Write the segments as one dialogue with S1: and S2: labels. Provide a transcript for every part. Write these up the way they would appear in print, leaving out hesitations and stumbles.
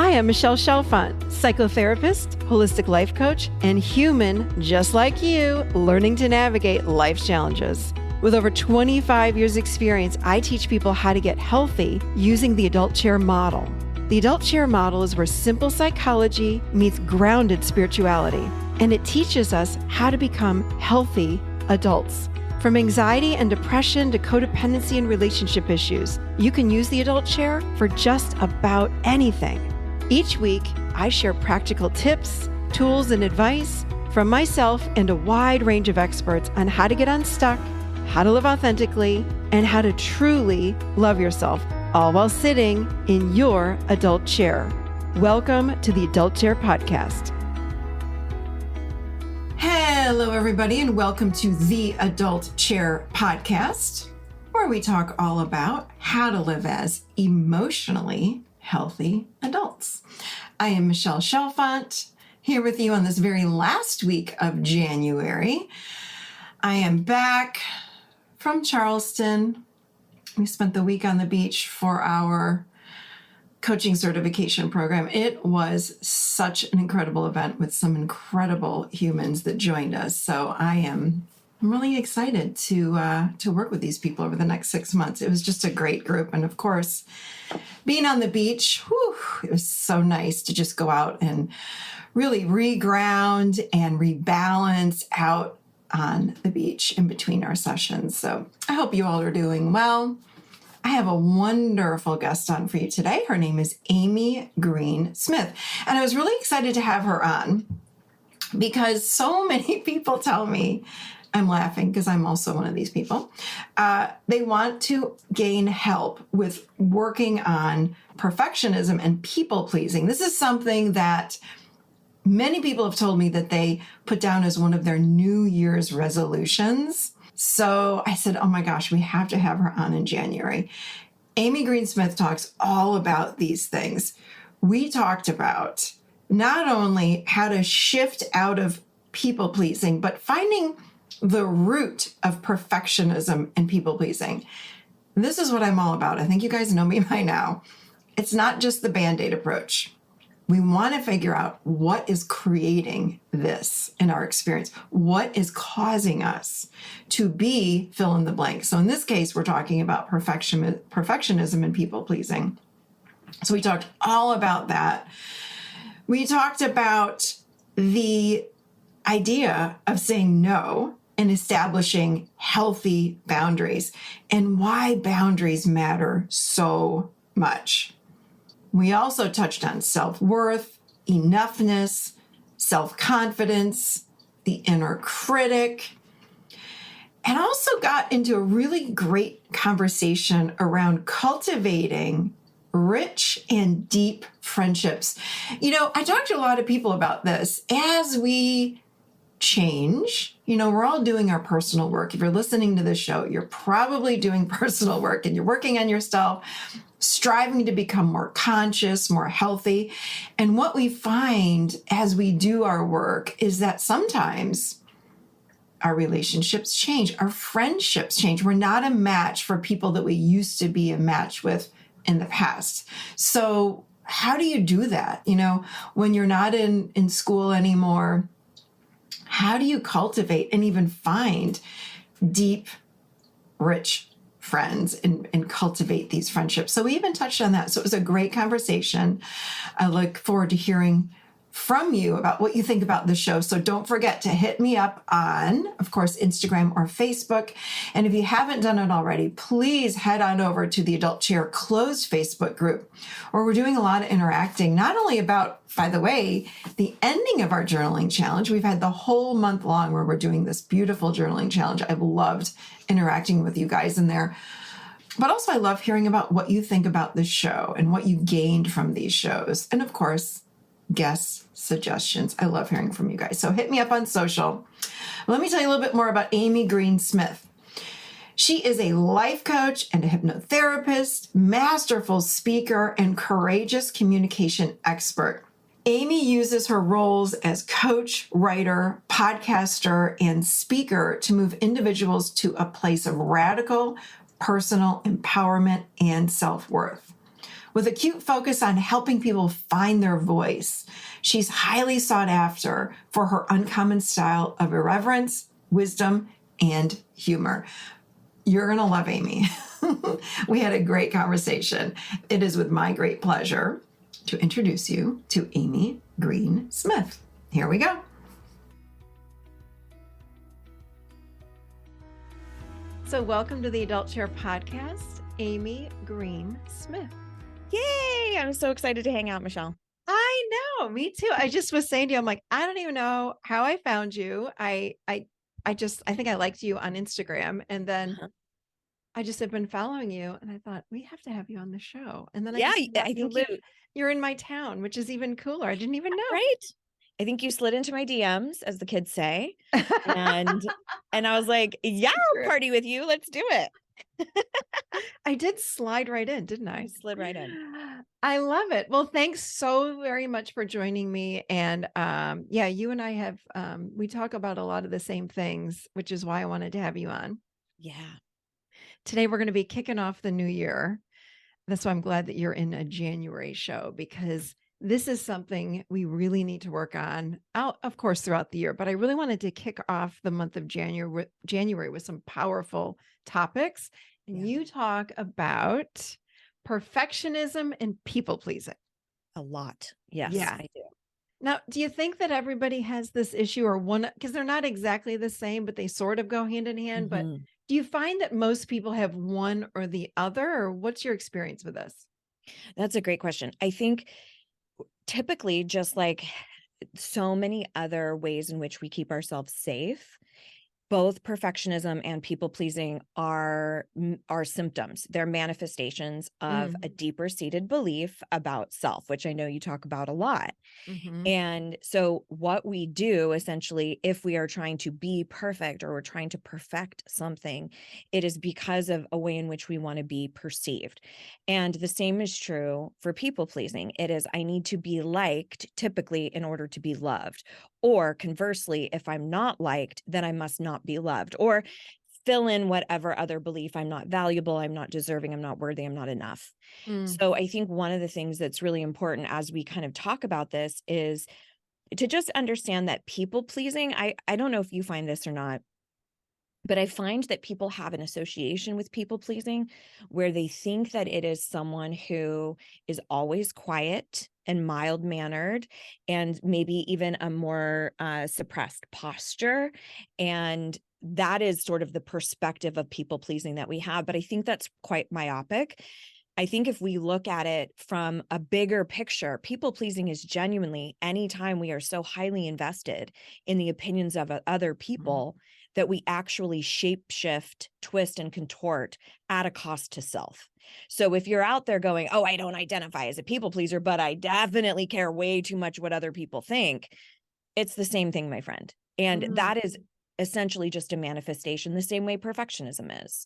S1: Hi, I'm Michelle Chalfant, psychotherapist, holistic life coach, and human just like you, learning to navigate life's challenges. With over 25 years experience, I teach people how to get healthy using the adult chair model. The adult chair model is where simple psychology meets grounded spirituality, and it teaches us how to become healthy adults. From anxiety and depression to codependency and relationship issues, you can use the adult chair for just about anything. Each week, I share practical tips, tools, and advice from myself and a wide range of experts on how to get unstuck, how to live authentically, and how to truly love yourself, all while sitting in your adult chair. Welcome to the Adult Chair Podcast. Hello, everybody, and welcome to the Adult Chair Podcast, where we talk all about how to live as emotionally healthy adults. I am Michelle Chalfant, here with you on this very last week of January. I am back from Charleston. We spent the week on the beach for our coaching certification program. It was such an incredible event with some incredible humans that joined us. So I'm really excited to work with these people over the next 6 months. It was just a great group. And of course, being on the beach, it was so nice to just go out and really reground and rebalance out on the beach in between our sessions. So I hope you all are doing well. I have a wonderful guest on for you today. Her name is Amy Green Smith. And I was really excited to have her on because so many people tell me, I'm laughing because I'm also one of these people, they want to gain help with working on perfectionism and people pleasing. This is something that many people have told me that they put down as one of their New Year's resolutions. So I said, oh my gosh, we have to have her on in January. Amy Green Smith talks all about these things. We talked about not only how to shift out of people pleasing, but finding the root of perfectionism and people pleasing. This is what I'm all about. I think you guys know me by now. It's not just the Band-Aid approach. We want to figure out what is creating this in our experience. What is causing us to be fill in the blank? So in this case, we're talking about perfectionism and people pleasing. So we talked all about that. We talked about the idea of saying no and establishing healthy boundaries and why boundaries matter so much. We also touched on self-worth, enoughness, self-confidence, the inner critic, and also got into a really great conversation around cultivating rich and deep friendships. You know, I talked to a lot of people about this. As we change, we're all doing our personal work. If you're listening to this show, you're probably doing personal work and you're working on yourself, striving to become more conscious, more healthy. And what we find as we do our work is that sometimes our relationships change, our friendships change. We're not a match for people that we used to be a match with in the past. So how do you do that? When you're not in school anymore, how do you cultivate and even find deep, rich friends and cultivate these friendships? So we even touched on that. So it was a great conversation. I look forward to hearing from you about what you think about the show. So don't forget to hit me up on, of course, Instagram or Facebook. And if you haven't done it already, please head on over to the Adult Chair closed Facebook group, where we're doing a lot of interacting, not only about, by the way, the ending of our journaling challenge. We've had the whole month long where we're doing this beautiful journaling challenge. I've loved interacting with you guys in there. But also I love hearing about what you think about the show and what you gained from these shows. And of course, guest suggestions. I love hearing from you guys. So hit me up on social. Let me tell you a little bit more about Amy Green Smith. She is a life coach and a hypnotherapist, masterful speaker, and courageous communication expert. Amy uses her roles as coach, writer, podcaster, and speaker to move individuals to a place of radical personal empowerment and self-worth. with a acute focus on helping people find their voice. She's highly sought after for her uncommon style of irreverence, wisdom, and humor. You're going to love Amy. We had a great conversation. It is with my great pleasure to introduce you to Amy Green Smith. Here we go. So welcome to the Adult Chair Podcast, Amy Green Smith.
S2: Yay! I'm so excited to hang out, Michelle.
S1: I know, me too. I just was saying to you, I'm like, I don't even know how I found you. I think I liked you on Instagram, and then I just have been following you, and I thought we have to have you on the show. And then
S2: I think
S1: you're in my town, which is even cooler. I didn't even know.
S2: Right. I think you slid into my DMs, as the kids say. And I was like, yeah, I'll party with you. Let's do it.
S1: I did slide right in, didn't I?
S2: You slid right in.
S1: I love it. Well, thanks so very much for joining me. And yeah, you and I have, we talk about a lot of the same things, which is why I wanted to have you on.
S2: Yeah.
S1: Today, we're going to be kicking off the new year. That's why I'm glad that you're in a January show, because this is something we really need to work on, of course, throughout the year. But I really wanted to kick off the month of January with some powerful topics. And you talk about perfectionism and people pleasing.
S2: A lot. Yes,
S1: yeah.
S2: I do.
S1: Now, do you think that everybody has this issue, or one, because they're not exactly the same, but they sort of go hand in hand? But do you find that most people have one or the other, or what's your experience with this?
S2: That's a great question. I think typically, just like so many other ways in which we keep ourselves safe, both perfectionism and people pleasing are symptoms. They're manifestations of a deeper seated belief about self, which I know you talk about a lot. And so what we do essentially, if we are trying to be perfect or we're trying to perfect something, it is because of a way in which we want to be perceived. And the same is true for people pleasing. It is, I need to be liked typically in order to be loved. Or conversely, if I'm not liked, then I must not be loved, or fill in whatever other belief. I'm not valuable, I'm not deserving, I'm not worthy, I'm not enough. So I think one of the things that's really important as we kind of talk about this is to just understand that people pleasing, I don't know if you find this or not, but I find that people have an association with people pleasing where they think that it is someone who is always quiet and mild mannered, and maybe even a more suppressed posture. And that is sort of the perspective of people pleasing that we have. But I think that's quite myopic. I think if we look at it from a bigger picture, people pleasing is genuinely anytime we are so highly invested in the opinions of other people that we actually shape shift, twist, and contort at a cost to self. So if you're out there going, oh, I don't identify as a people pleaser, but I definitely care way too much what other people think, it's the same thing, my friend. And that is essentially just a manifestation, the same way perfectionism is.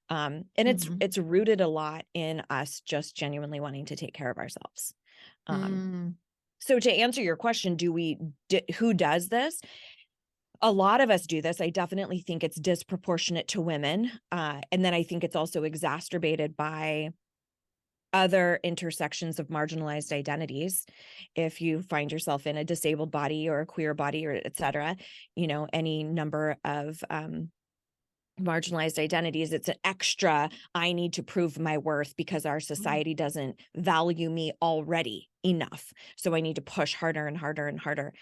S2: And it's rooted a lot in us just genuinely wanting to take care of ourselves. So to answer your question, who does this? A lot of us do this. I definitely think it's disproportionate to women. And then I think it's also exacerbated by other intersections of marginalized identities. If you find yourself in a disabled body or a queer body, or et cetera, any number of marginalized identities, it's an extra, I need to prove my worth because our society doesn't value me already enough. So I need to push harder and harder and harder.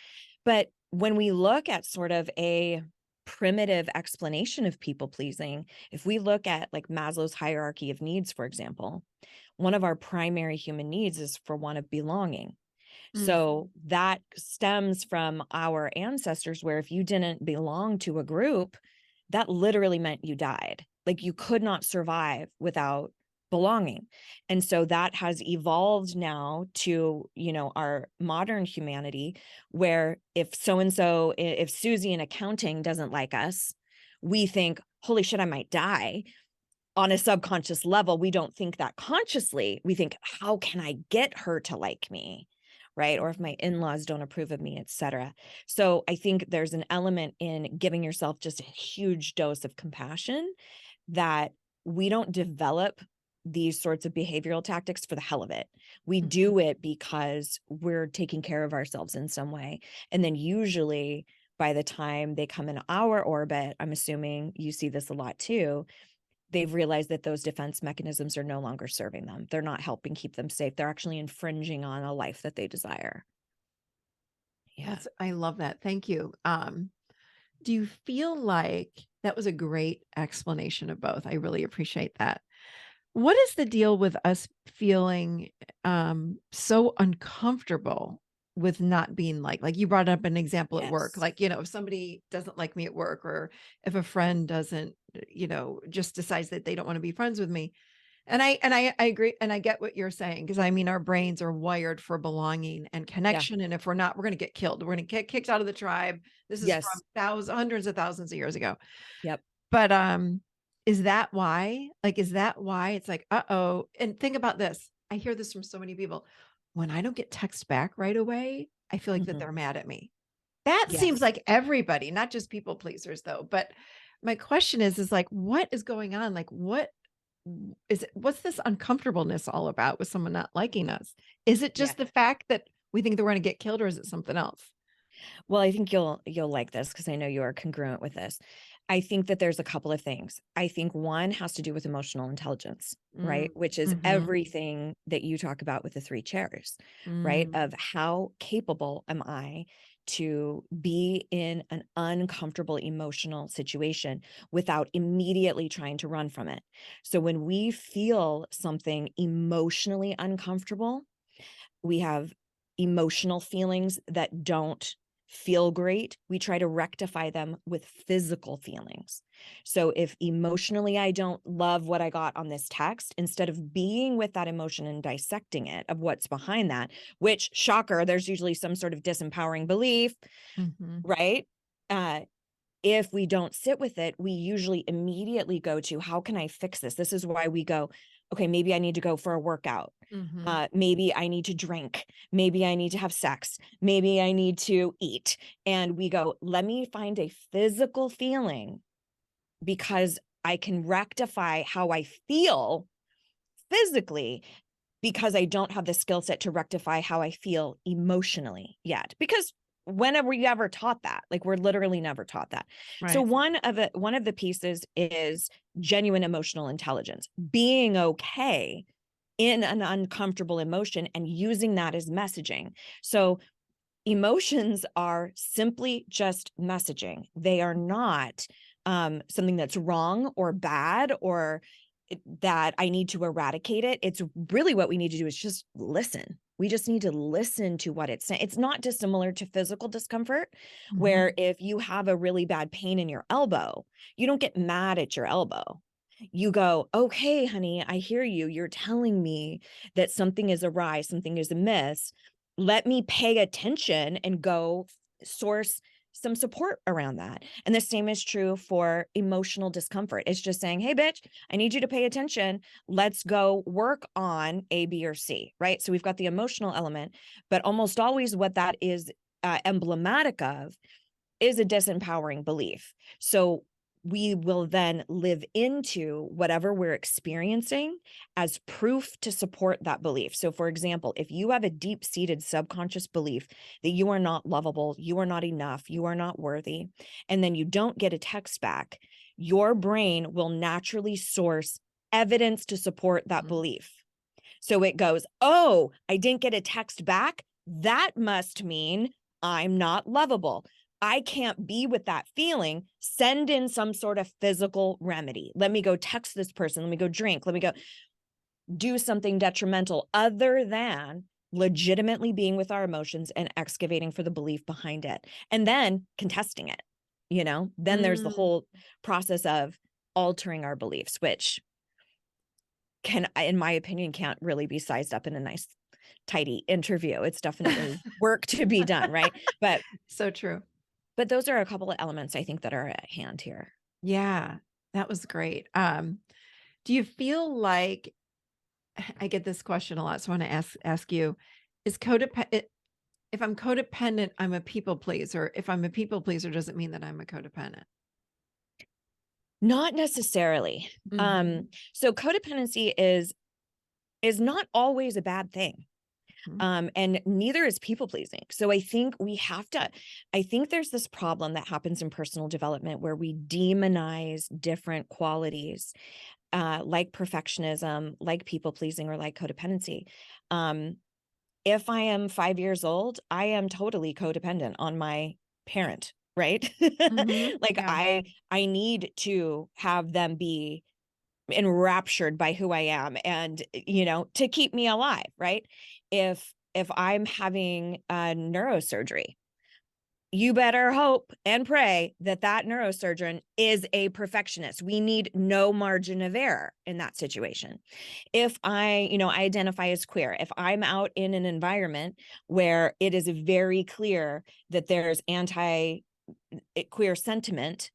S2: But when we look at sort of a primitive explanation of people pleasing, if we look at like Maslow's hierarchy of needs, for example, one of our primary human needs is for one of belonging. So that stems from our ancestors, where if you didn't belong to a group, that literally meant you died. Like you could not survive without belonging. And so that has evolved now to, our modern humanity, where if so-and-so, if Susie in accounting doesn't like us, we think, holy shit, I might die. On a subconscious level, we don't think that consciously. We think, how can I get her to like me? Right? Or if my in-laws don't approve of me, et cetera. So I think there's an element in giving yourself just a huge dose of compassion that we don't develop these sorts of behavioral tactics for the hell of it. We
S1: Mhm.
S2: do it because we're taking care of ourselves in some way. And then usually by the time they come in our orbit, I'm assuming you see this a lot too, they've realized that those defense mechanisms are no longer serving them. They're not helping keep them safe. They're actually infringing on a life that they desire. Yeah.
S1: I love that. Thank you. Do you feel like that was a great explanation of both? I really appreciate that. What is the deal with us feeling so uncomfortable with not being like you brought up an example at work,
S2: Yes.
S1: like, if somebody doesn't like me at work, or if a friend doesn't, just decides that they don't want to be friends with me. And I agree, and I get what you're saying, because I mean our brains are wired for belonging and
S2: Yeah.
S1: connection, and if we're not, we're going to get killed. We're going to get kicked out of the tribe. This is from
S2: Yes.
S1: hundreds of thousands of years ago.
S2: Yep.
S1: But is that why? Like, is that why it's like, uh-oh? And think about this. I hear this from so many people. When I don't get text back right away, I feel like that
S2: Mhm.
S1: they're mad at me. That seems
S2: Yes.
S1: like everybody, not just people pleasers though. But my question is like, what is going on? Like, what's this uncomfortableness all about with someone not liking us? Is it
S2: Yeah.
S1: just the fact that we think that we're going to get killed, or is it something else?
S2: Well, I think you'll like this because I know you are congruent with this. I think that there's a couple of things. I think one has to do with emotional intelligence, right? Which is
S1: Mm-hmm.
S2: everything that you talk about with the three chairs, right?
S1: Mm,
S2: Of how capable am I to be in an uncomfortable emotional situation without immediately trying to run from it. So when we feel something emotionally uncomfortable, we have emotional feelings that don't feel great. We try to rectify them with physical feelings. So if emotionally I don't love what I got on this text, instead of being with that emotion and dissecting it of what's behind that, which shocker, there's usually some sort of disempowering belief,
S1: mm-hmm.
S2: right? Uh, if we don't sit with it, we usually immediately go to, how can I fix this? This is why we go, okay, maybe I need to go for a workout.
S1: Mm-hmm.
S2: Maybe I need to drink. Maybe I need to have sex. Maybe I need to eat. And we go, let me find a physical feeling because I can rectify how I feel physically, because I don't have the skill set to rectify how I feel emotionally yet. Because when are we ever taught that? Like, we're literally never taught that. So
S1: Right.
S2: one of the pieces is genuine emotional intelligence, being okay in an uncomfortable emotion and using that as messaging. So emotions are simply just messaging. They are not something that's wrong or bad or that I need to eradicate it. It's really what we need to do is just listen. We just need to listen to what it's saying. It's not dissimilar to physical discomfort,
S1: Mm-hmm.
S2: where if you have a really bad pain in your elbow, you don't get mad at your elbow. You go, okay, honey, I hear you. You're telling me that something is awry, something is amiss. Let me pay attention and go source some support around that. And the same is true for emotional discomfort. It's just saying, hey, bitch, I need you to pay attention. Let's go work on A, B, or C, right? So we've got the emotional element, but almost always what that is emblematic of is a disempowering belief. So we will then live into whatever we're experiencing as proof to support that belief. So, for example, if you have a deep seated subconscious belief that you are not lovable, you are not enough, you are not worthy, and then you don't get a text back, your brain will naturally source evidence to support that
S1: Mm-hmm.
S2: belief. So it goes, oh, I didn't get a text back. That must mean I'm not lovable. I can't be with that feeling. Send in some sort of physical remedy. Let me go text this person. Let me go drink. Let me go do something detrimental other than legitimately being with our emotions and excavating for the belief behind it. And then contesting it, then there's the
S1: Mm.
S2: whole process of altering our beliefs, which can, in my opinion, can't really be sized up in a nice, tidy interview. It's definitely work to be done, right? But
S1: So true.
S2: those are a couple of elements I think that are at hand here.
S1: Yeah, that was great. Do you feel like I get this question a lot, so I want to ask you: Is codependent? If I'm codependent, I'm a people pleaser. If I'm a people pleaser, does it mean that I'm a codependent?
S2: Not necessarily.
S1: Mhm.
S2: So codependency is not always a bad thing.
S1: Mhm.
S2: And neither is people pleasing. So I think I think there's this problem that happens in personal development where we demonize different qualities, like perfectionism, like people pleasing, or like codependency. Um, if I am 5 years old, I am totally codependent on my parent, right?
S1: Mhm.
S2: Like
S1: Yeah.
S2: I need to have them be enraptured by who I am and, to keep me alive, right? If I'm having a neurosurgery, you better hope and pray that that neurosurgeon is a perfectionist. We need no margin of error in that situation. If I identify as queer, if I'm out in an environment where it is very clear that there's anti queer sentiment,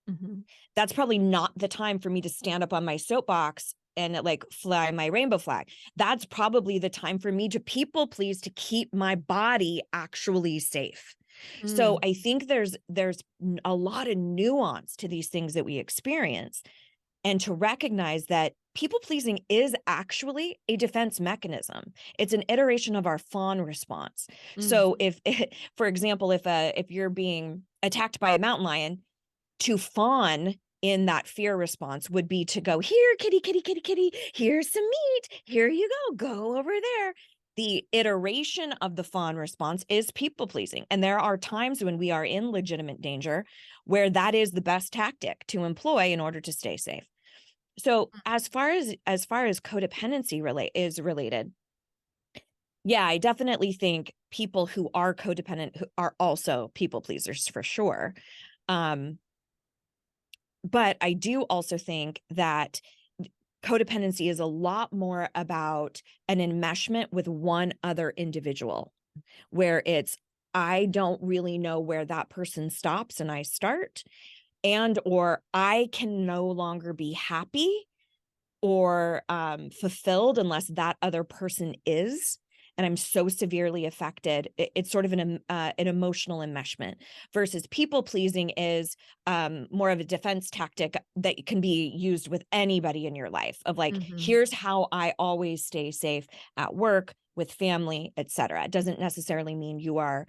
S1: Mhm.
S2: that's probably not the time for me to stand up on my soapbox and like fly my rainbow flag. That's probably the time for me to people please to keep my body actually safe. So
S1: Mm.
S2: I think there's a lot of nuance to these things that we experience, and to recognize that people pleasing is actually a defense mechanism. It's an iteration of our fawn response. So
S1: Mhm.
S2: if for example, if you're being attacked by a mountain lion, to fawn in that fear response would be to go, here, kitty, kitty, kitty, kitty, here's some meat. Here you go over there. The iteration of the fawn response is people pleasing. And there are times when we are in legitimate danger where that is the best tactic to employ in order to stay safe. So as far as codependency is related, yeah, I definitely think people who are codependent who are also people pleasers for sure. Um, But I do also think that codependency is a lot more about an enmeshment with one other individual, where it's, I don't really know where that person stops and I start, and or I can no longer be happy or fulfilled unless that other person is. And I'm so severely affected. It's sort of an emotional enmeshment, versus people pleasing is more of a defense tactic that can be used with anybody in your life, of like,
S1: Mhm.
S2: here's how I always stay safe at work, with family, etc. It doesn't necessarily mean you are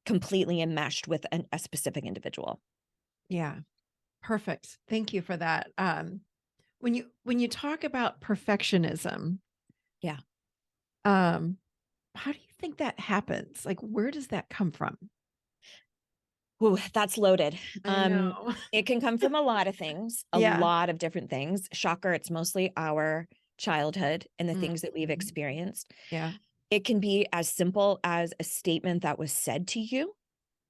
S2: completely enmeshed with a specific individual.
S1: Yeah. Perfect. Thank you for that. When you talk about perfectionism,
S2: Yeah.
S1: um, how do you think that happens? Like, where does that come from?
S2: Ooh, that's loaded.
S1: I know.
S2: It can come from a lot of things, a
S1: Yeah.
S2: lot of different things. Shocker, it's mostly our childhood and the things that we've
S1: Mhm.
S2: experienced.
S1: Yeah.
S2: It can be as simple as a statement that was said to you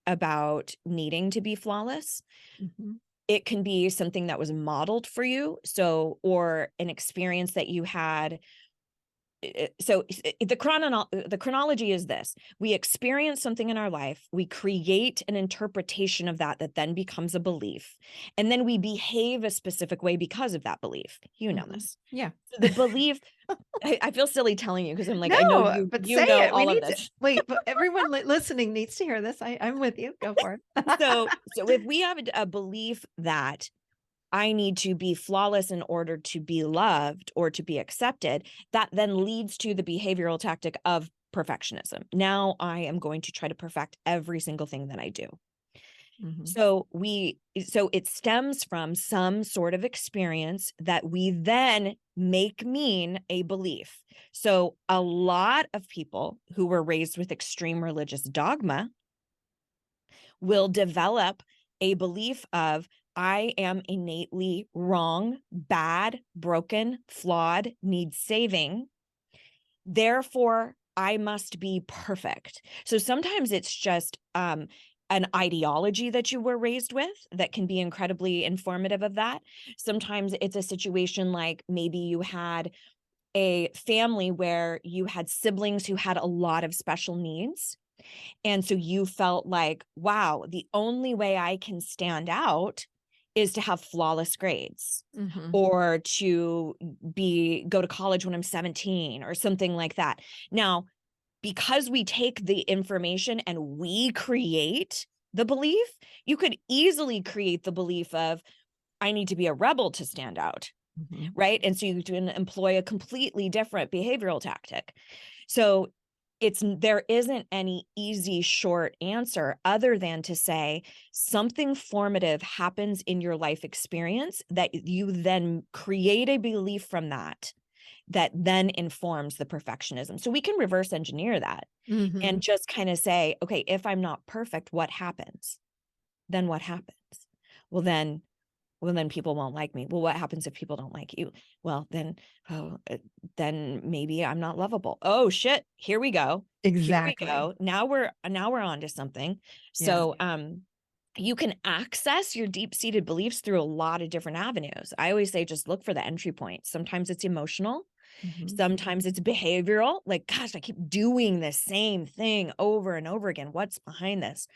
S2: about needing to be flawless.
S1: Mhm.
S2: It can be something that was modeled for you. So, or an experience that you had. So the chronology is this: we experience something in our life, we create an interpretation of that then becomes a belief, and then we behave a specific way because of that belief. You know
S1: Mhm.
S2: this.
S1: Yeah.
S2: So the belief, I feel silly telling you, because I'm like, I know
S1: No,
S2: you
S1: but
S2: you
S1: say
S2: know
S1: it. We
S2: all of
S1: need to
S2: this.
S1: wait, but everyone listening needs to hear this. I'm with you. Go for it.
S2: So if we have a belief that I need to be flawless in order to be loved or to be accepted, that then leads to the behavioral tactic of perfectionism. Now I am going to try to perfect every single thing that I do.
S1: Mhm.
S2: So it stems from some sort of experience that we then make mean a belief. So a lot of people who were raised with extreme religious dogma will develop a belief of, I am innately wrong, bad, broken, flawed, need saving. Therefore, I must be perfect. So sometimes it's just an ideology that you were raised with that can be incredibly informative of that. Sometimes it's a situation like maybe you had a family where you had siblings who had a lot of special needs. And so you felt like, wow, the only way I can stand out is to have flawless grades,
S1: Mhm.
S2: or to go to college when I'm 17 or something like that. Now, because we take the information and we create the belief, you could easily create the belief of, I need to be a rebel to stand out.
S1: Mhm.
S2: Right. And so you can employ a completely different behavioral tactic. So there isn't any easy short answer other than to say something formative happens in your life experience that you then create a belief from that then informs the perfectionism. So we can reverse engineer that and just kind of say, okay, if I'm not perfect, what happens? Then what happens? Well, then people won't like me. Well, what happens if people don't like you? Well, then maybe I'm not lovable. Oh shit, here we go. Here we
S1: Exactly.
S2: go. Now we're on to something.
S1: Yeah.
S2: So you can access your deep-seated beliefs through a lot of different avenues. I always say just look for the entry point. Sometimes it's emotional,
S1: Mhm.
S2: sometimes it's behavioral. Like, gosh, I keep doing the same thing over and over again. What's behind this?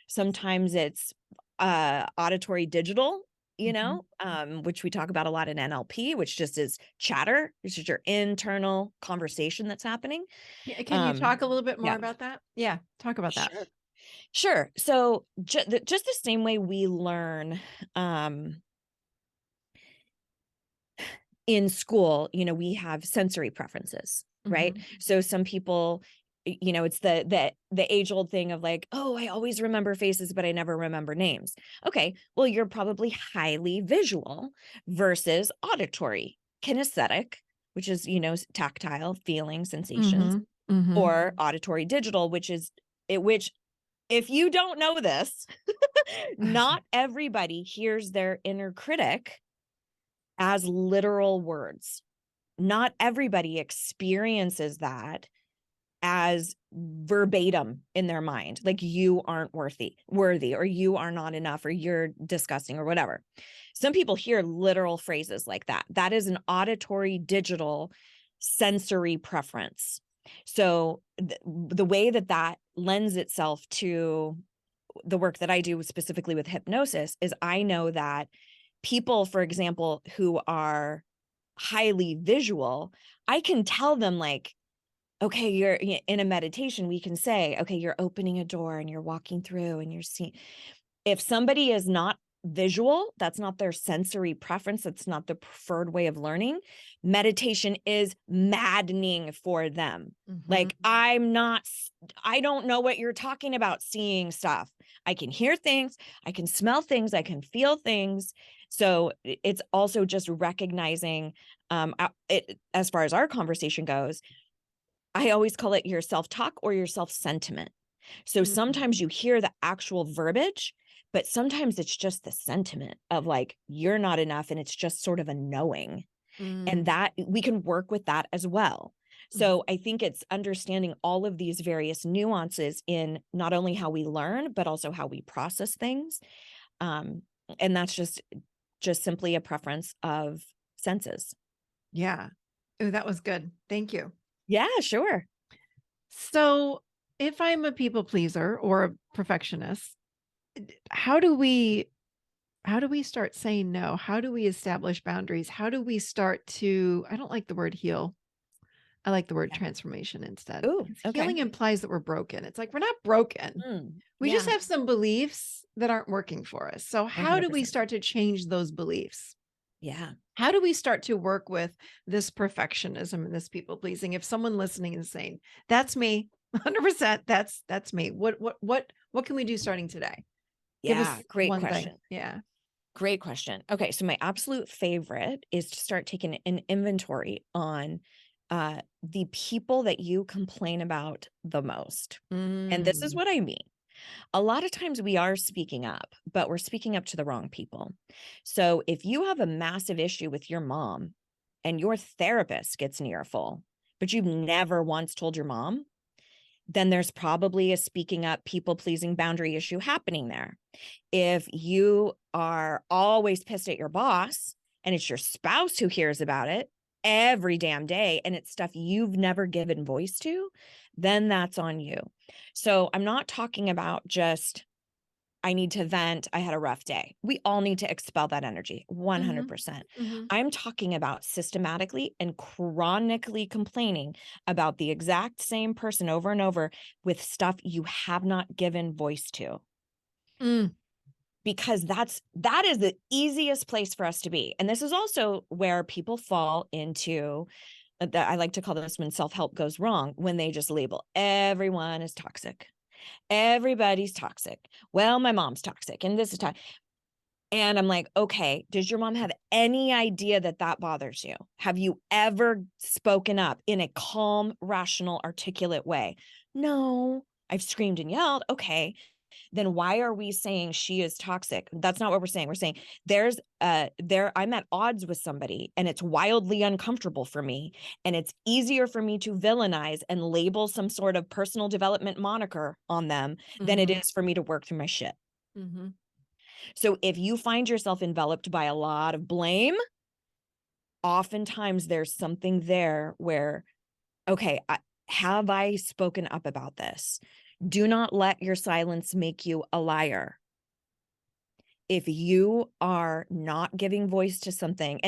S2: Sometimes it's auditory digital,
S1: Mhm.
S2: which we talk about a lot in NLP, which just is chatter, which is your internal conversation that's happening.
S1: Yeah, can you talk a little bit more
S2: Yeah,
S1: about that? Yeah, talk about that.
S2: sure. Sure. So just the same way we learn in school, we have sensory preferences, right?
S1: Mhm.
S2: So some people, it's the age old thing of like, oh, I always remember faces, but I never remember names. Okay, well, you're probably highly visual versus auditory, kinesthetic, which is tactile, feeling, sensations,
S1: Mhm. Mhm.
S2: or auditory digital, which if you don't know this, not everybody hears their inner critic as literal words. Not everybody experiences that as verbatim in their mind, like you aren't worthy, or you are not enough, or you're disgusting, or whatever. Some people hear literal phrases like that. That is an auditory, digital, sensory preference. So the way that lends itself to the work that I do specifically with hypnosis is I know that people, for example, who are highly visual, I can tell them like, okay, you're in a meditation, we can say, okay, you're opening a door and you're walking through and you're seeing. If somebody is not visual, that's not their sensory preference, that's not the preferred way of learning, meditation is maddening for them.
S1: Mhm.
S2: Like, I don't know what you're talking about seeing stuff. I can hear things, I can smell things, I can feel things. So it's also just recognizing, as far as our conversation goes, I always call it your self-talk or your self-sentiment. So
S1: Mhm.
S2: sometimes you hear the actual verbiage, but sometimes it's just the sentiment of like, you're not enough. And it's just sort of a knowing. And
S1: Mm.
S2: that we can work with that as well.
S1: Mhm.
S2: So I think it's understanding all of these various nuances in not only how we learn, but also how we process things. Um, and that's just simply a preference of senses.
S1: Yeah. Oh, that was good. Thank you.
S2: Yeah, sure.
S1: So, if I'm a people pleaser or a perfectionist, how do we start saying no? How do we establish boundaries? How do we start to I don't like the word heal. I like the word
S2: Yeah.
S1: transformation instead.
S2: Ooh,
S1: Because
S2: okay.
S1: healing implies that we're broken. It's like we're not broken. We just
S2: Yeah,
S1: have some beliefs that aren't working for us. So, how do we
S2: 100%.
S1: start to change those beliefs?
S2: Yeah.
S1: How do we start to work with this perfectionism and this people pleasing? If someone listening is saying, "That's me, 100%, that's me." What can we do starting today? Give
S2: Yeah,
S1: us
S2: great
S1: one thing.
S2: question.
S1: Yeah.
S2: Great question. Okay, so my absolute favorite is to start taking an inventory on the people that you complain about the most. And this is
S1: Mm.
S2: what I mean. A lot of times we are speaking up, but we're speaking up to the wrong people. So if you have a massive issue with your mom and your therapist gets an earful, but you've never once told your mom, then there's probably a speaking up, people pleasing boundary issue happening there. If you are always pissed at your boss and it's your spouse who hears about it every damn day and it's stuff you've never given voice to, then that's on you. So I'm not talking about just, I need to vent, I had a rough day. We all need to expel that energy,
S1: Mhm.
S2: 100%.
S1: Mhm.
S2: I'm talking about systematically and chronically complaining about the exact same person over and over with stuff you have not given voice to.
S1: Mm.
S2: because that is the easiest place for us to be. And this is also where people fall into that. I like to call this when self-help goes wrong, when they just label everyone as toxic. Everybody's toxic. Well, my mom's toxic and this is toxic. And I'm like, okay, does your mom have any idea that that bothers you? Have you ever spoken up in a calm, rational, articulate way? No, I've screamed and yelled. Okay, then why are we saying she is toxic? That's not what we're saying. We're saying I'm at odds with somebody and it's wildly uncomfortable for me. And it's easier for me to villainize and label some sort of personal development moniker on them than it is for me to work through my shit.
S1: Mm-hmm.
S2: So if you find yourself enveloped by a lot of blame, oftentimes there's something there where, okay, have I spoken up about this? Do not let your silence make you a liar. If you are not giving voice to something,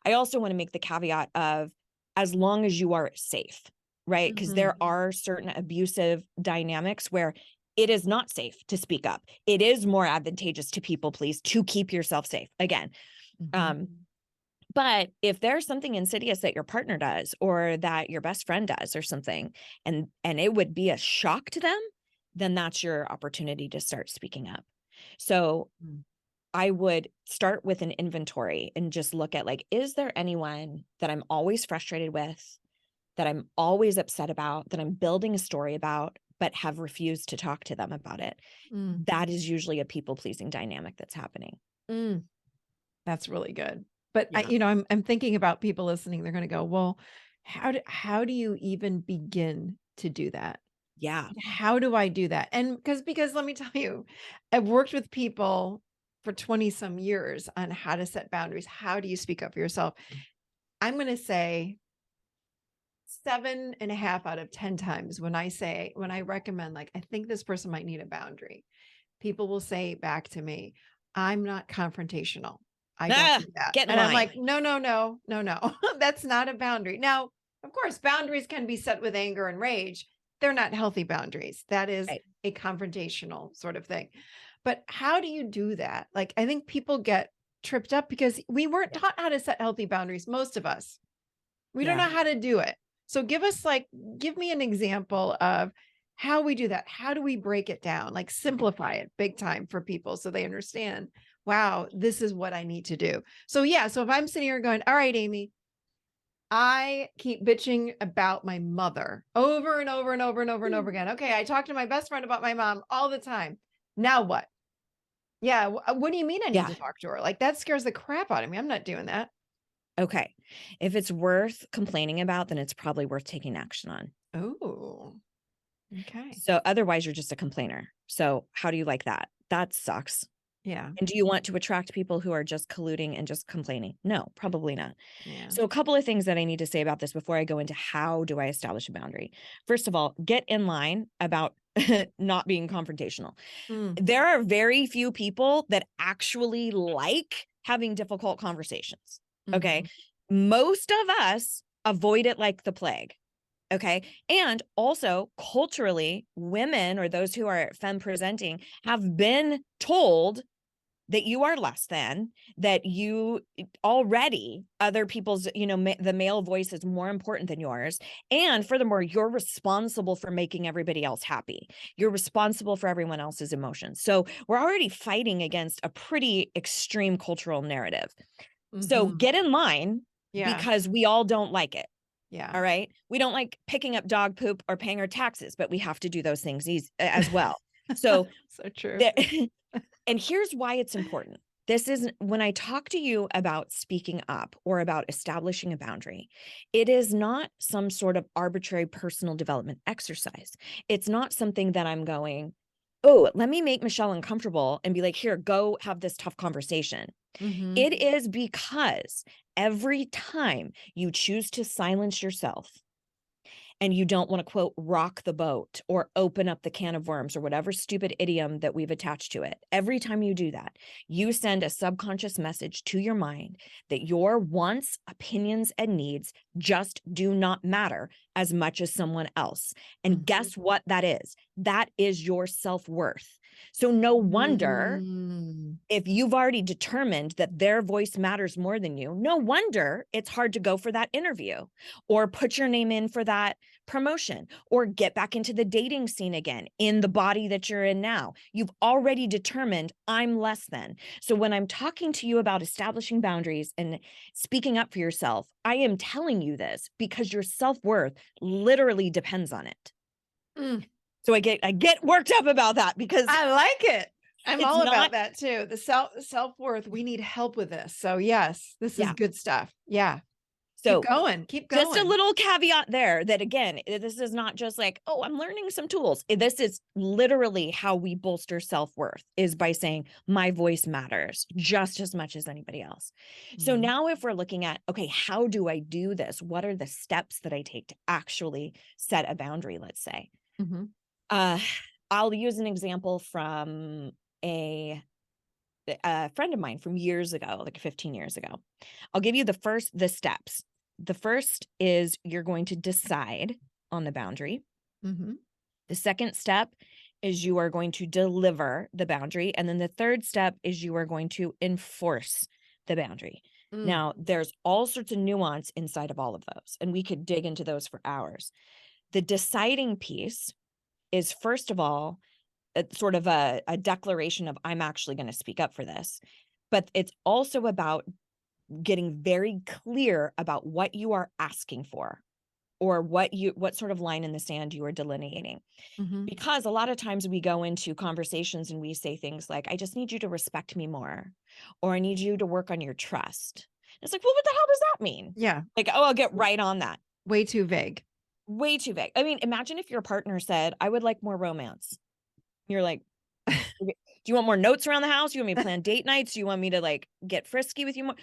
S2: I also want to make the caveat of as long as you are safe, right? Because there are certain abusive dynamics where it is not safe to speak up. It is more advantageous to people please to keep yourself safe. Again, but if there's something insidious that your partner does or that your best friend does or something, and it would be a shock to them, then that's your opportunity to start speaking up. So I would start with an inventory and just look at like, is there anyone that I'm always frustrated with, that I'm always upset about, that I'm building a story about, but have refused to talk to them about it? That is usually a people-pleasing dynamic that's happening.
S1: That's really good. But
S2: Yeah.
S1: I'm thinking about people listening. They're going to go, well, how do you even begin to do that?
S2: Yeah.
S1: How do I do that? And because let me tell you, I've worked with people for 20 some years on how to set boundaries. How do you speak up for yourself? I'm going to say 7.5 out of 10 times when I recommend, like, I think this person might need a boundary, people will say back to me, I'm not confrontational. I don't do that.
S2: Get in
S1: And I'm
S2: line.
S1: like, no. That's not a boundary. Now, of course, boundaries can be set with anger and rage. They're not healthy boundaries. That is
S2: Right.
S1: a confrontational sort of thing. But how do you do that? Like, I think people get tripped up because we weren't taught how to set healthy boundaries. Most of us, we don't know how to do it. So give me an example of how we do that. How do we break it down? Like simplify it big time for people so they understand, wow, this is what I need to do. So yeah, so if I'm sitting here going, all right, Amy, I keep bitching about my mother over and over and over and over and over again. Okay, I talk to my best friend about my mom all the time. Now what? Yeah, what do you mean I need to talk to her? Like that scares the crap out of me. I'm not doing that.
S2: Okay. If it's worth complaining about, then it's probably worth taking action on.
S1: Oh, okay.
S2: So otherwise you're just a complainer. So how do you like that? That sucks.
S1: Yeah.
S2: And do you want to attract people who are just colluding and just complaining? No, probably not.
S1: Yeah.
S2: So a couple of things that I need to say about this before I go into how do I establish a boundary. First of all, get in line about not being confrontational. There are very few people that actually like having difficult conversations. Okay. Most of us avoid it like the plague. Okay. And also culturally, women or those who are femme presenting have been told that you are less than, that you already other people's, the male voice is more important than yours. And furthermore, you're responsible for making everybody else happy. You're responsible for everyone else's emotions. So we're already fighting against a pretty extreme cultural narrative. So get in line because we all don't like it.
S1: Yeah.
S2: All right. We don't like picking up dog poop or paying our taxes, but we have to do those things as well. So,
S1: so true.
S2: And here's why it's important. This is when I talk to you about speaking up or about establishing a boundary, it is not some sort of arbitrary personal development exercise. It's not something that I'm going, oh, let me make Michelle uncomfortable and be like, here, go have this tough conversation. It is because every time you choose to silence yourself and you don't want to, quote, rock the boat or open up the can of worms or whatever stupid idiom that we've attached to it, every time you do that, you send a subconscious message to your mind that your wants, opinions, and needs just do not matter as much as someone else. And guess what that is? That is your self-worth. So no wonder
S1: Mm.
S2: if you've already determined that their voice matters more than you, no wonder it's hard to go for that interview or put your name in for that promotion or get back into the dating scene again in the body that you're in now. You've already determined I'm less than. So when I'm talking to you about establishing boundaries and speaking up for yourself, I am telling you this because your self-worth literally depends on it.
S1: Mm.
S2: So I get worked up about that because
S1: I like it. I'm
S2: it's
S1: all about
S2: not-
S1: that too. The self-worth. We need help with this. So yes, this is
S2: Yeah.
S1: good stuff. Yeah.
S2: So
S1: Keep going. Keep going.
S2: just a little caveat there that again, this is not just like, oh, I'm learning some tools. This is literally how we bolster self-worth is by saying my voice matters just as much as anybody else. So
S1: Mhm.
S2: now if we're looking at, okay, how do I do this? What are the steps that I take to actually set a boundary, let's say?
S1: Mhm.
S2: I'll use an example from a friend of mine from years ago, like 15 years ago. I'll give you the steps. The first is you're going to decide on the boundary.
S1: Mhm.
S2: The second step is you are going to deliver the boundary. And then the third step is you are going to enforce the boundary.
S1: Mm.
S2: Now, there's all sorts of nuance inside of all of those, and we could dig into those for hours. The deciding piece is, first of all, sort of a declaration of I'm actually going to speak up for this. But it's also about getting very clear about what you are asking for or what sort of line in the sand you are delineating.
S1: Mhm.
S2: Because a lot of times we go into conversations and we say things like, I just need you to respect me more, or I need you to work on your trust. It's like, well, what the hell does that mean?
S1: Yeah.
S2: Like, oh, I'll get right on that.
S1: Way too vague.
S2: Way too vague. I mean, imagine if your partner said, I would like more romance. You're like, do you want more notes around the house? Do you want me to plan date nights? Do you want me to like get frisky with you more?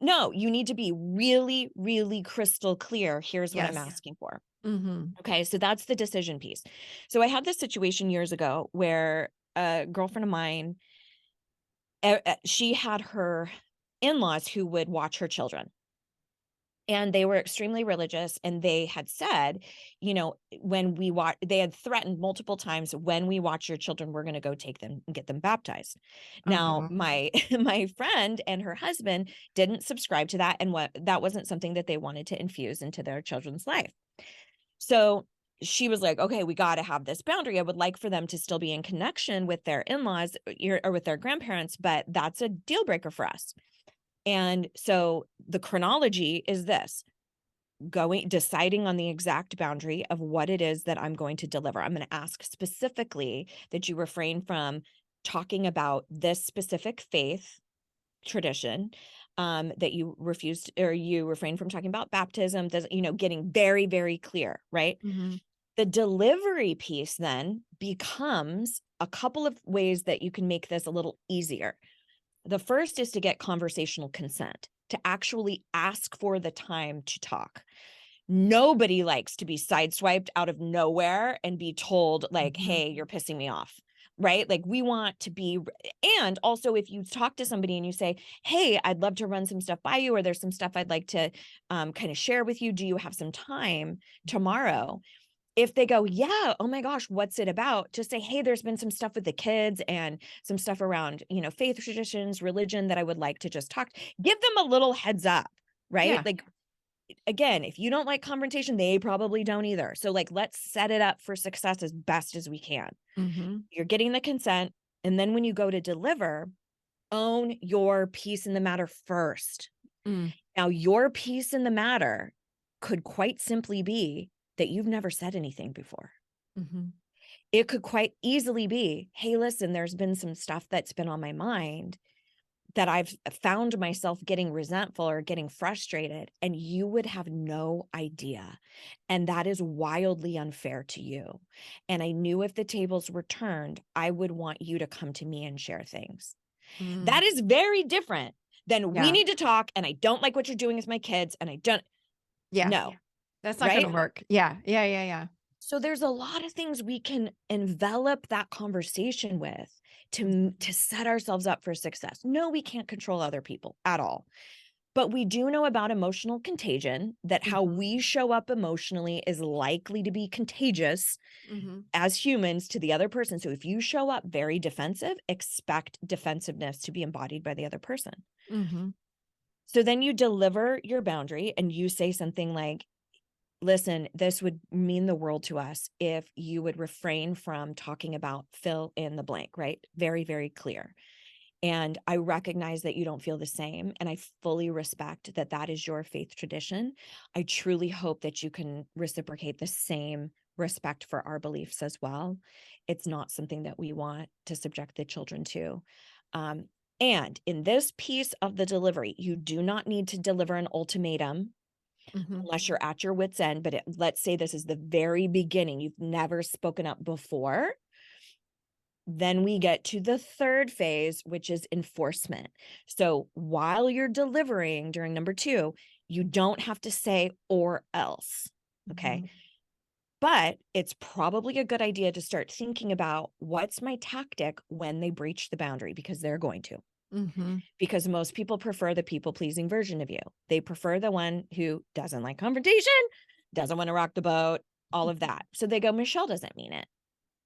S2: No, you need to be really, really crystal clear. Here's what I'm
S1: Yes.
S2: asking for.
S1: Mhm.
S2: Okay, so that's the decision piece. So I had this situation years ago where a girlfriend of mine, she had her in-laws who would watch her children. And they were extremely religious, and they had said, you know, when we watch, they had threatened multiple times, when we watch your children, we're going to go take them and get them baptized. Now,
S1: Oh.
S2: my my friend and her husband didn't subscribe to that, and that wasn't something that they wanted to infuse into their children's life. So she was like, okay, we got to have this boundary. I would like for them to still be in connection with their in-laws or with their grandparents, but that's a deal breaker for us. And so the chronology is this: deciding on the exact boundary of what it is that I'm going to deliver. I'm going to ask specifically that you refrain from talking about this specific faith tradition, that you refused, or you refrain from talking about baptism, getting very, very clear, right?
S1: Mhm.
S2: The delivery piece then becomes a couple of ways that you can make this a little easier. The first is to get conversational consent, to actually ask for the time to talk. Nobody likes to be sideswiped out of nowhere and be told like,
S1: Mhm.
S2: hey, you're pissing me off, right? Like we want to be, and also if you talk to somebody and you say, hey, I'd love to run some stuff by you, or there's some stuff I'd like to kind of share with you. Do you have some time tomorrow? If they go, yeah, oh my gosh, what's it about? Just say, hey, there's been some stuff with the kids and some stuff around, faith traditions, religion that I would like to just talk. Give them a little heads up, right?
S1: Yeah.
S2: Like, again, if you don't like confrontation, they probably don't either. So like, let's set it up for success as best as we can.
S1: Mhm.
S2: You're getting the consent. And then when you go to deliver, own your piece in the matter first.
S1: Mm.
S2: Now, your piece in the matter could quite simply be that you've never said anything before.
S1: Mhm.
S2: It could quite easily be, hey, listen, there's been some stuff that's been on my mind that I've found myself getting resentful or getting frustrated, and you would have no idea. And that is wildly unfair to you. And I knew if the tables were turned, I would want you to come to me and share things.
S1: Mm.
S2: That is very different than we
S1: Yeah.
S2: need to talk, and I don't like what you're doing with my kids, and I don't.
S1: Yeah.
S2: No,
S1: That's not
S2: right?
S1: going to work. Yeah. Yeah. Yeah. Yeah.
S2: So there's a lot of things we can envelop that conversation with to set ourselves up for success. No, we can't control other people at all. But we do know about emotional contagion, that how
S1: Mhm.
S2: we show up emotionally is likely to be contagious
S1: Mhm.
S2: as humans to the other person. So if you show up very defensive, expect defensiveness to be embodied by the other person.
S1: Mhm.
S2: So then you deliver your boundary and you say something like, listen, this would mean the world to us if you would refrain from talking about fill in the blank, right? Very, very clear. And I recognize that you don't feel the same. And I fully respect that that is your faith tradition. I truly hope that you can reciprocate the same respect for our beliefs as well. It's not something that we want to subject the children to. Um, and in this piece of the delivery, you do not need to deliver an ultimatum
S1: Mhm.
S2: unless you're at your wit's end. But let's say this is the very beginning. You've never spoken up before. Then we get to the third phase, which is enforcement. So while you're delivering during number 2, you don't have to say or else. Okay.
S1: Mhm.
S2: But it's probably a good idea to start thinking about what's my tactic when they breach the boundary, because they're going to.
S1: Mhm.
S2: Because most people prefer the people pleasing version of you. They prefer the one who doesn't like confrontation, doesn't want to rock the boat, all of that. So they go, Michelle doesn't mean it.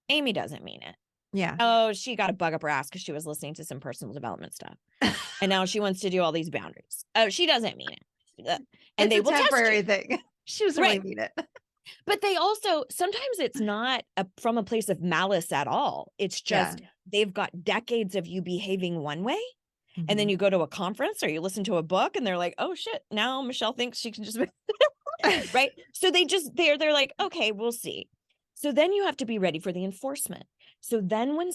S2: Amy doesn't mean it.
S1: Yeah.
S2: Oh, she got a bug up her ass because she was listening to some personal development stuff. And now she wants to do all these boundaries. Oh, she doesn't mean it. And
S1: It's
S2: they
S1: a
S2: will test you.
S1: temporary thing. She doesn't really
S2: Right.
S1: mean it.
S2: But they also, sometimes it's not from a place of malice at all. It's
S1: Yeah.
S2: just they've got decades of you behaving one way. And then
S1: Mhm.
S2: you go to a conference or you listen to a book and they're like, oh shit, now Michelle thinks she can just, right? So they're like, okay, we'll see. So then you have to be ready for the enforcement. So then when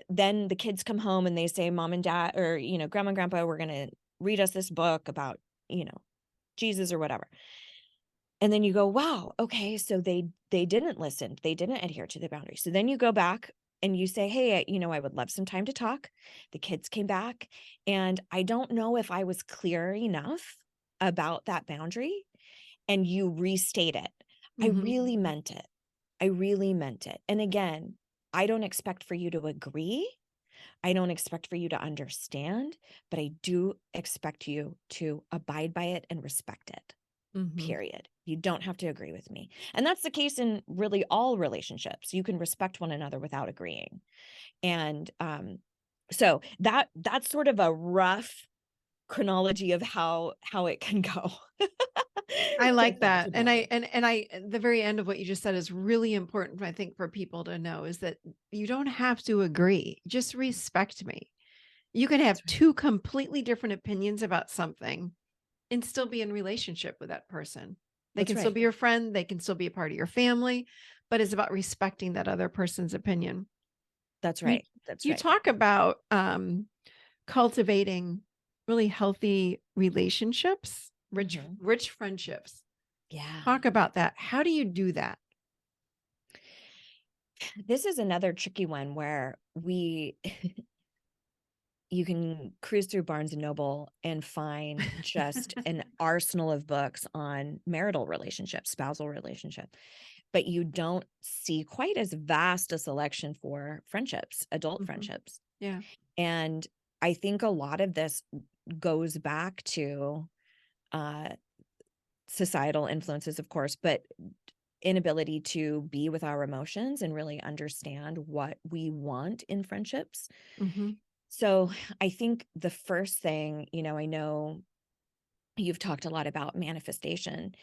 S2: then the kids come home and they say, mom and dad, or, grandma and grandpa, we're going to read us this book about, Jesus or whatever. And then you go, wow, okay, so they didn't listen. They didn't adhere to the boundary. So then you go back and you say, hey, I would love some time to talk. The kids came back and I don't know if I was clear enough about that boundary, and you restate it. I
S1: Mhm.
S2: really meant it. I really meant it. And again, I don't expect for you to agree. I don't expect for you to understand, but I do expect you to abide by it and respect it.
S1: Mhm.
S2: Period. You don't have to agree with me. And that's the case in really all relationships. You can respect one another without agreeing. And so that's sort of a rough chronology of how it can go.
S1: I
S2: To
S1: like
S2: enforce
S1: that.
S2: a
S1: And
S2: boundary.
S1: the very end of what you just said is really important, I think, for people to know, is that you don't have to agree. Just respect me. You can have
S2: That's right.
S1: two completely different opinions about something and still be in relationship with that person. They
S2: That's
S1: can still
S2: right.
S1: be your friend, they can still be a part of your family, but it's about respecting that other person's opinion.
S2: That's
S1: You
S2: right. That's
S1: you
S2: right.
S1: talk about cultivating really healthy relationships,
S2: Mhm.
S1: rich friendships.
S2: Yeah.
S1: Talk about that. How do you do that?
S2: This is another tricky one where you can cruise through Barnes and Noble and find just an arsenal of books on marital relationships, spousal relationship, but you don't see quite as vast a selection for friendships, adult
S1: Mhm.
S2: friendships.
S1: Yeah.
S2: And I think a lot of this goes back to uh, societal influences, of course, but inability to be with our emotions and really understand what we want in friendships.
S1: Mhm.
S2: So I think the first thing, I know you've talked a lot about manifestation.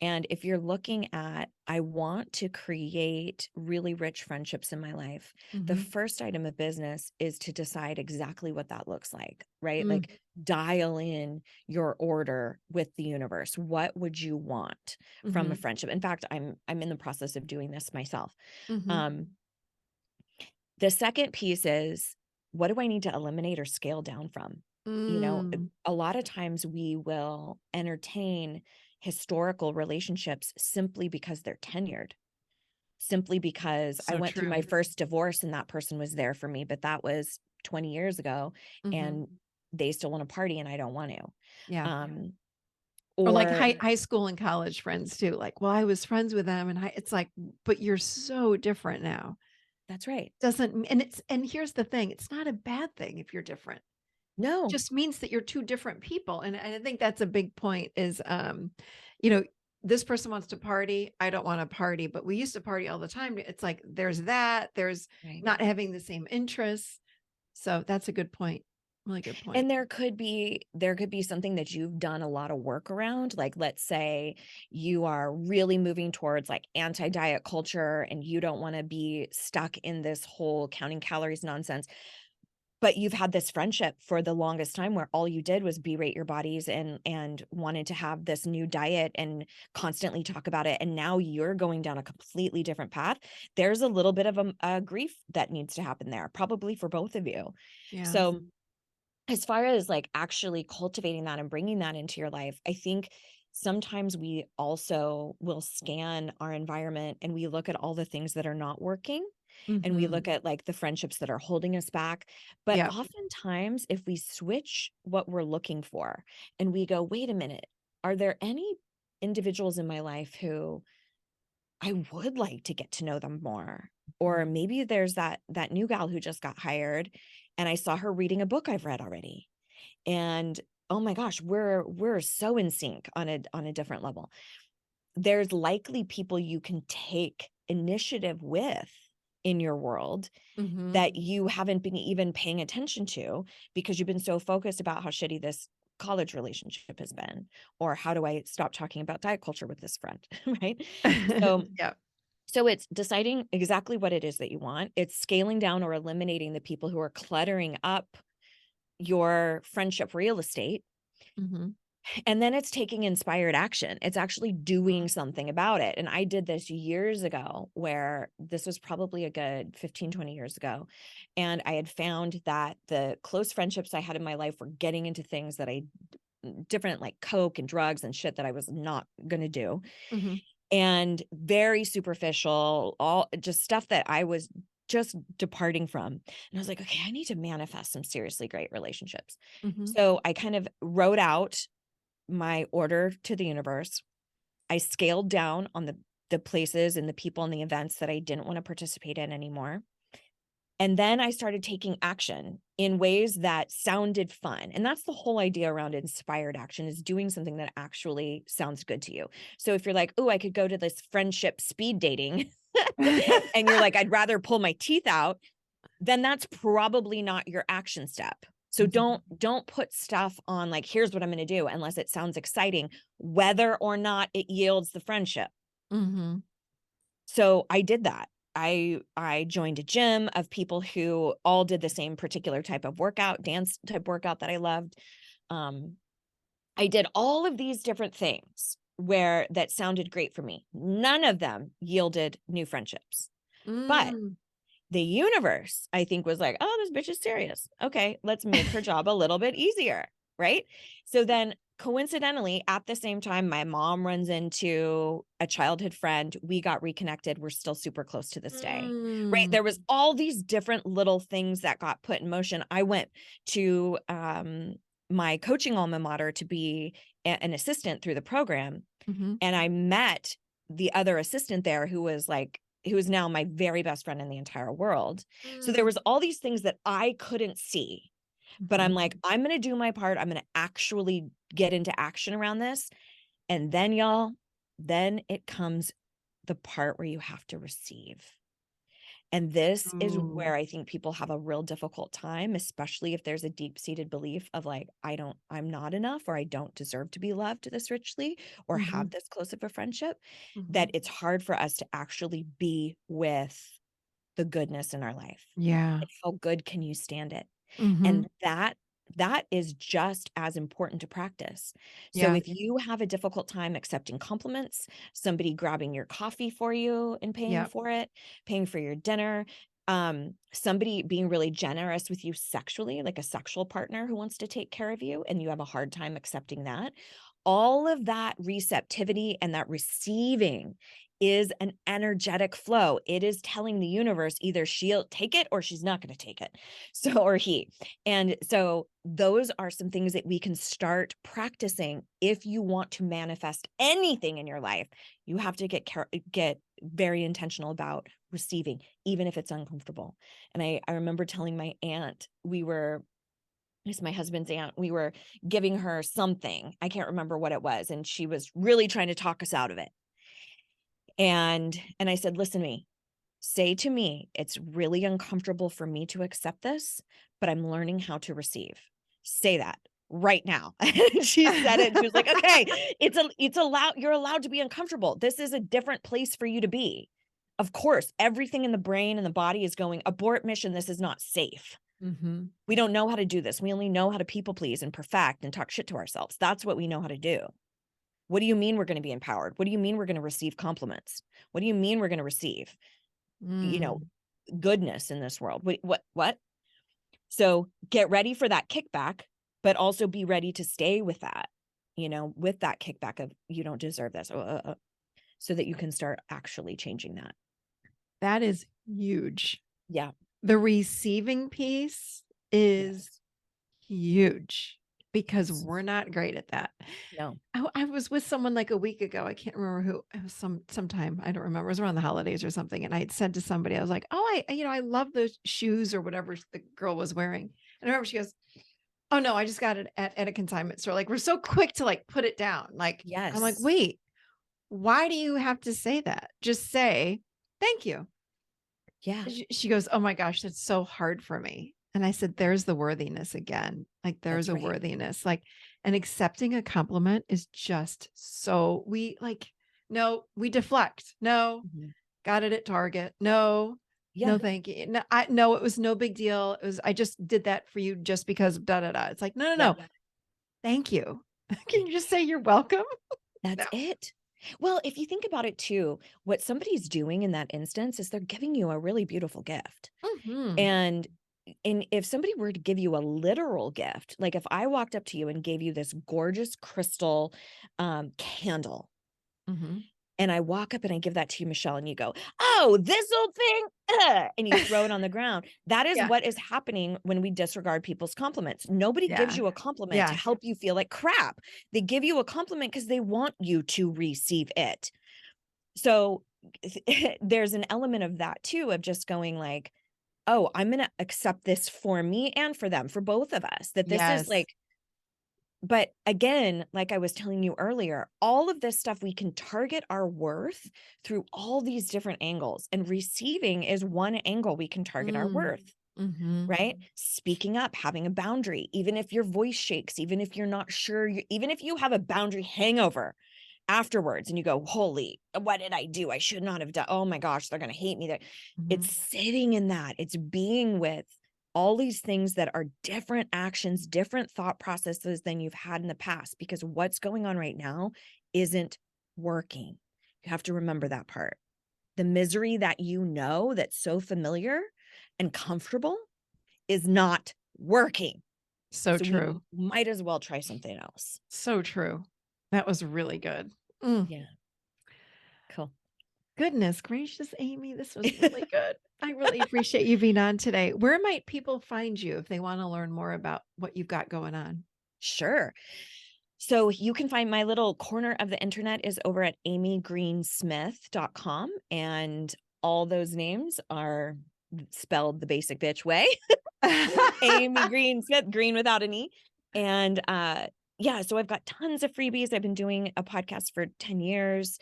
S2: And if you're looking at, I want to create really rich friendships in my life, the
S1: Mhm.
S2: first item of business is to decide exactly what that looks like, right?
S1: Mm.
S2: Like dial in your order with the universe. What would you want from a
S1: Mhm.
S2: friendship? In fact, I'm in the process of doing this myself.
S1: Mhm.
S2: Um, the second piece is, what do I need to eliminate or scale down from?
S1: Mm.
S2: A lot of times we will entertain historical relationships simply because they're tenured, simply because I
S1: So
S2: went through my
S1: true.
S2: first divorce and that person was there for me, but that was 20 years ago
S1: Mhm.
S2: and they still want to party and I don't want to.
S1: Yeah. Or like
S2: Or
S1: high school and college friends too. Like, well, I was friends with them and it's like, but you're so different now.
S2: that's right.
S1: Doesn't and here's the thing, it's not a bad thing if you're different.
S2: No.
S1: just means that you're two different people. And I think that's a big point is, you know, this person wants to party. I don't want to party, but we used to party all the time. It's like, there's
S2: Right.
S1: not having the same interests. So that's a good point. Really good point.
S2: And there could be something that you've done a lot of work around. Like, let's say you are really moving towards like anti-diet culture and you don't want to be stuck in this whole counting calories nonsense. But you've had this friendship for the longest time where all you did was berate your bodies and wanted to have this new diet and constantly talk about it. And now you're going down a completely different path. There's a little bit of a grief that needs to happen there, probably for both of you.
S1: Yeah.
S2: So as far as like actually cultivating that and bringing that into your life, I think sometimes we also will scan our environment and we look at all the things that are not working, and we
S1: Mm-hmm.
S2: look at like the friendships that are holding us back. But
S1: Yep.
S2: oftentimes, if we switch what we're looking for and we go, wait a minute, are there any individuals in my life who I would like to get to know them more? Or maybe there's that new gal who just got hired and I saw her reading a book I've read already. And oh my gosh, we're so in sync on a different level. There's likely people you can take initiative with in your world
S1: Mm-hmm.
S2: that you haven't been even paying attention to because you've been so focused about how shitty this college relationship has been, or how do I stop talking about diet culture with this friend, right? So
S1: Yep.
S2: so it's deciding exactly what it is that you want. It's scaling down or eliminating the people who are cluttering up your friendship real estate.
S1: Mm-hmm.
S2: And then it's taking inspired action. It's actually doing something about it. And I did this years ago, where this was probably a good 15, 20 years ago. And I had found that the close friendships I had in my life were getting into things that different like coke and drugs and shit that I was not going to do.
S1: Mm-hmm.
S2: And very superficial, all just stuff that I was just departing from. And I was like, okay, I need to manifest some seriously great relationships.
S1: Mm-hmm.
S2: So I kind of wrote out my order to the universe. I scaled down on the places and the people and the events that I didn't want to participate in anymore. And then I started taking action in ways that sounded fun. And that's the whole idea around inspired action, is doing something that actually sounds good to you. So if you're like, oh, I could go to this friendship speed dating and you're like, I'd rather pull my teeth out, then that's probably not your action step. So don't put stuff on like, here's what I'm going to do, unless it sounds exciting, whether or not it yields the friendship.
S1: Mm-hmm.
S2: So I did that. I joined a gym of people who all did the same particular type of workout, dance type workout that I loved. Um, I did all of these different things that sounded great for me. None of them yielded new friendships. But
S1: Mm.
S2: the universe, I think, was like, oh, this bitch is serious. Okay, let's make her job a little bit easier. Right. So then, coincidentally, at the same time, my mom runs into a childhood friend. We got reconnected. We're still super close to this day. Right.
S1: Mm.
S2: There was all these different little things that got put in motion. I went to my coaching alma mater to be an assistant through the program.
S1: Mm-hmm.
S2: And I met the other assistant there who was now my very best friend in the entire world. So there
S1: Mm.
S2: was all these things that I couldn't see, but I'm
S1: Mm-hmm.
S2: like, I'm going to do my part. I'm going to actually get into action around this. And then y'all, then it comes the part where you have to receive. And this is
S1: Ooh.
S2: where I think people have a real difficult time, especially if there's a deep-seated belief of like, I'm not enough, or I don't deserve to be loved this richly, or
S1: Mm-hmm.
S2: have this close of a friendship,
S1: Mm-hmm.
S2: that it's hard for us to actually be with the goodness in our life.
S1: Yeah.
S2: Like, how good can you stand it?
S1: Mm-hmm.
S2: And that is just as important to practice. So
S1: Yeah.
S2: if you have a difficult time accepting compliments, somebody grabbing your coffee for you and paying
S1: Yep.
S2: for it, paying for your dinner, somebody being really generous with you sexually, like a sexual partner who wants to take care of you, and you have a hard time accepting that, all of that receptivity and that receiving is an energetic flow. It is telling the universe either she'll take it or she's not going to take it. So, or he. And so those are some things that we can start practicing. If you want to manifest anything in your life, you have to get very intentional about receiving, even if it's uncomfortable. And I remember telling my aunt, we were it's my husband's aunt. We were giving her something. I can't remember what it was. And she was really trying to talk us out of it. And I said, listen to me, say to me, it's really uncomfortable for me to accept this, but I'm learning how to receive. Say that right now. And she said it. She was like, okay, it's allowed. You're allowed to be uncomfortable. This is a different place for you to be. Of course, everything in the brain and the body is going, abort mission. This is not safe.
S1: Mm-hmm.
S2: We don't know how to do this. We only know how to people please and perfect and talk shit to ourselves. That's what we know how to do. What do you mean we're going to be empowered? What do you mean we're going to receive compliments? What do you mean we're going to receive, goodness in this world? What? So get ready for that kickback, but also be ready to stay with that, with that kickback of you don't deserve this, so that you can start actually changing that.
S1: That is huge.
S2: Yeah.
S1: The receiving piece is huge because we're not great at that.
S2: No.
S1: I was with someone like a week ago. I can't remember who. It was sometime. I don't remember. It was around the holidays or something. And I had said to somebody, I was like, "Oh, I love those shoes or whatever the girl was wearing." And I remember she goes, "Oh no, I just got it at a consignment store." Like we're so quick to like put it down. Like I'm like,
S2: Yes.
S1: wait, why do you have to say that? Just say thank you.
S2: Yeah.
S1: She goes, "Oh my gosh, that's so hard for me." And I said, "There's the worthiness again. Like there's
S2: That's
S1: a
S2: right.
S1: worthiness. Like, and accepting a compliment is just so no, we deflect. No, got it at Target. No,
S2: Yeah.
S1: no, thank you. No, it was no big deal. It was, I just did that for you just because da da da. It's like, no. Thank you. Can you just say you're welcome?
S2: That's it. Well, if you think about it too, what somebody's doing in that instance is they're giving you a really beautiful gift.
S1: Mm-hmm.
S2: And if somebody were to give you a literal gift, like if I walked up to you and gave you this gorgeous crystal candle,
S1: Mm-hmm.
S2: and I walk up and I give that to you, Michelle, and you go, "Oh, this old thing," and you throw it on the ground. That is what is happening when we disregard people's compliments. Nobody gives you a compliment to help you feel like crap. They give you a compliment because they want you to receive it. So there's an element of that too, of just going like, oh, I'm going to accept this for me and for them, for both of us, that this is like, but again, like I was telling you earlier, all of this stuff, we can target our worth through all these different angles, and receiving is one angle we can target our worth, right? Speaking up, having a boundary, even if your voice shakes, even if you're not sure, even if you have a boundary hangover afterwards and you go, holy, what did I do? I should not have done. Oh my gosh, they're going to hate me there. It's sitting in that. It's being with all these things that are different actions, different thought processes than you've had in the past, because what's going on right now isn't working. You have to remember that part. The misery that that's so familiar and comfortable is not working.
S1: So true.
S2: We might as well try something else.
S1: So true. That was really good.
S2: Yeah. Cool.
S1: Goodness gracious, Amy, this was really good. I really appreciate you being on today. Where might people find you if they want to learn more about what you've got going on?
S2: Sure. So you can find my little corner of the internet is over at amygreensmith.com. And all those names are spelled the basic bitch way. Amy Greensmith, green without an E. And so I've got tons of freebies. I've been doing a podcast for 10 years.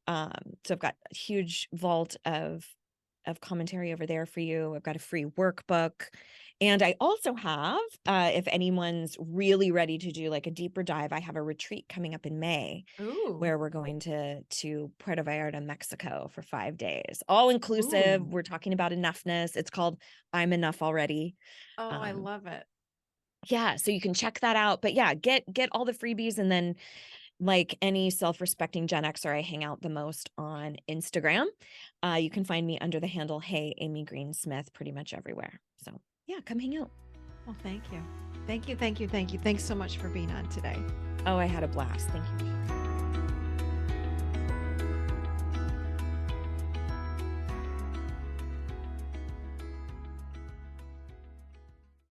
S2: So I've got a huge vault of commentary over there for you. I've got a free workbook. And I also have, if anyone's really ready to do like a deeper dive, I have a retreat coming up in May.
S1: Ooh.
S2: Where we're going to Puerto Vallarta, Mexico for 5 days, all inclusive. We're talking about enoughness. It's called I'm Enough Already.
S1: Oh, I love it.
S2: Yeah. So you can check that out, but yeah, get all the freebies. And then, like any self-respecting Gen Xer, I hang out the most on Instagram. You can find me under the handle, Hey, Amy Greensmith, pretty much everywhere. So yeah, come hang out.
S1: Well, thank you. Thank you. Thanks so much for being on today.
S2: Oh, I had a blast. Thank you.